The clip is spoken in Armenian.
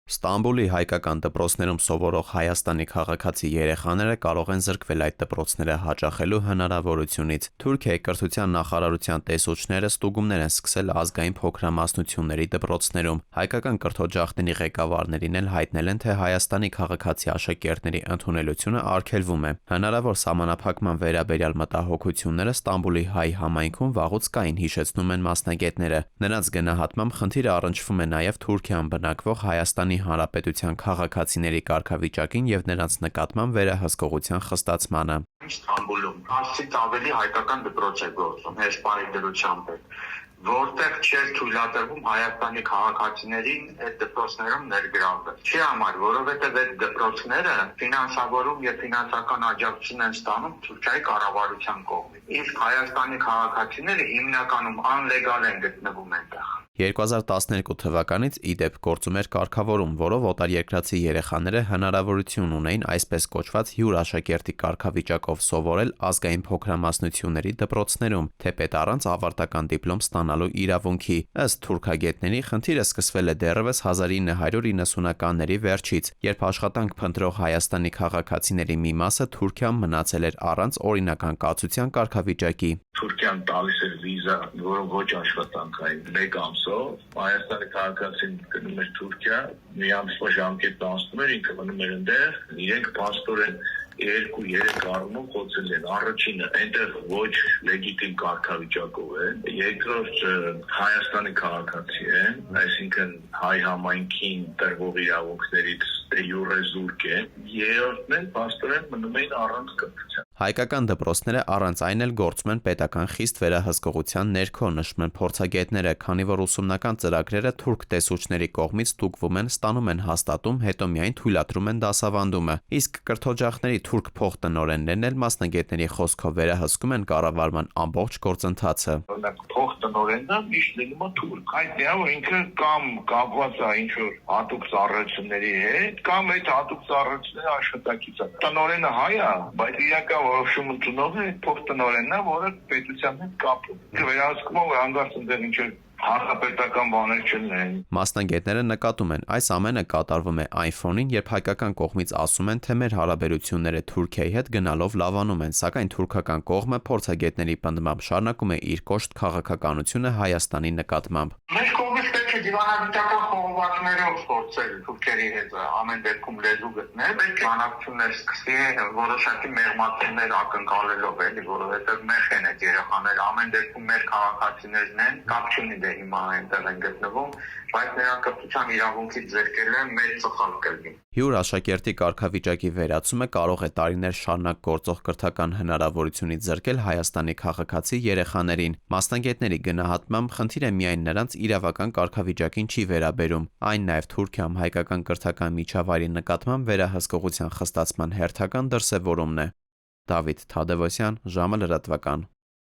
Ստամբուլի հայկական դպրոցներում սովորող Հայաստանի քաղաքացի երեխաները կարող են զրկվել այդ դպրոցները հաճախելու հնարավորությունից։ Թուրքիայի կրթության նախարարության տեսուչները ստուգումներ են սկսել ազգային փոքրամասնությունների դպրոցներում։ Հայկական կրթօջախների ղեկավարներին էլ հայտնել են, թե Հայաստանի քաղաքացի աշակերտների ընդունելությունը արգելվում է։ Հնարավոր սահմանափակման վերաբերյալ մտահոգությունները Ստամբուլի հայ համայնքում վաղուց կային, հիշեցնում են մասնագետները։ Նրանց գնահատմամբ խնդիրը առնչվում է նաև Թուրքիայում բնակվող Հայաստանի Հանրապետության քաղաքացիների կարգավիճակին եւ նրանց նկատմամբ վերահսկողության խստացմանը։ Ստամբուլում ասից ավելի հայկական դպրոց է գործում, հեսպանի դրությամբ է, որտեղ չէր թույլատրվում Հայաստանի քաղաքացիներին այդ դպրոցներում ներգրավվել։ Չի համար, որովհետև այդ դպրոցները ֆինանսավորում եւ ֆինանսական աջակցություն են ստանում Թուրքիայի կառավարության կողմից։ Իսկ Հայաստանի քաղաքացիները հիմնականում անլեգալ են գտնվում այնտեղ։ 2012 թվականից ի դեպ գործում էր կարգավորում, որով օտարերկրացի երեխաները հնարավորություն ունեին այսպես կոչված հյուրաշակերտի կարգավիճակով սովորել ազգային փոքրամասնությունների դպրոցներում, թեպետ առանց ավարտական դիպլոմ ստանալու իրավունքի։ Ըստ թուրքագետների, խնդիրը սկսվել է դեռևս 1990-ականների վերջից, երբ աշխատանք փնտրող Հայաստանի քաղաքացիների մի մասը Թուրքիայում մնացել էր առանց օրինական կացության կարգավիճակի։ Թուրքիան տալիս էր վիզա, որը ոչ աշխատանքային, 1 ամսով, Հայաստանի քաղաքացին գնում էր Թուրքիա, մի ամսվա ժամկետն անցնում էր, ինքը մնում էր այնտեղ, իրենք փաստորեն 2-3 առումով խոցել են։ Առաջինը այնտեղ ոչ լեգիտիմ կարգավիճակով են, երկրորդ Հայաստանի քաղաքացի են, այսինքն հայ համայնքին տրվող իրավունքներից դե յուրե զուրկ են, երրորդն էլ փաստորեն մնում էին առանց կրթության։ Հայկական դպրոցները առանց այն էլ գործում են պետական խիստ վերահսկողության ներքո, նշում են փորձագետները, քանի որ ուսումնական ծրագրերը թուրք տեսուչների կողմից ստուգվում են, ստանում են հաստատում, հետո միայն թույլատրում են դասավանդումը։ Իսկ կրթօջախների թուրք փոխտնօրեններն էլ մասնագետների խոսքով վերահսկում են կառավարման ամբողջ գործընթացը։ Օրինակ փոխտնօրենը միշտ լինում է թուրք, հայտնի է, որ ինքը կամ կապված է ինչ-որ հատուկ ծառայությունների հետ, կամ այդ հատուկ ծառայությունների աշխատակից է։ Տնօրենը հայ է, բայց իրական որոշում ընդունողը փոխտնօրենն է, որը պետության հետ կապում։ Վերահսկումը հանգարց ընդեղ ինչ-որ հանրապետական բաներ չլինեն։ Մասնագետները նկատում են, այս ամենը կատարվում է այն ֆոնին, երբ հայկական կողմից ասում են, թե մեր հարաբերությունները Թուրքիայի հետ գնալով լավանում են, սակայն թուրքական կողմը փորձագետների պնդմամբ շարունակում է իր կոշտ քաղաքականությունը Հայաստանի նկատմամբ։ Մեր կողմից պետք է դիվանագիտական խորհուրդներով փորձել թուրքերի հետ ամեն դեպքում լեզու գտնել, պետք է բանակցություններ սկսի որոշակի մեղմացումներ ակնկալելով, էլի, որովհետև մեր են այդ երեխաները ամեն դեպքում մեր քաղաքացիներն են, կապ չունի դե հիմա այնտեղ են գտնվում, բայց նրանք կրթության իրավունքից զրկելը մեծ սխալ կլինի։ Հյուր-աշակերտի կարգավիճակի վերացումը կարող է տարիներ շարունակ գործող կրթական հնարավորությունից զրկել Հայաստանի քաղաքացի երեխաներին։ Մասնագետների գնահատմամբ խնդիրը միայն նրանց իրավական կարգավիճակին չի վերաբերում, այն նաև Թուրքիայում հայկական կրթական միջավայրի նկատմամբ վերահսկողության խստացման հերթական դրսևորումն է։ Դավիթ Թադևոսյան, ժամը լրատվական։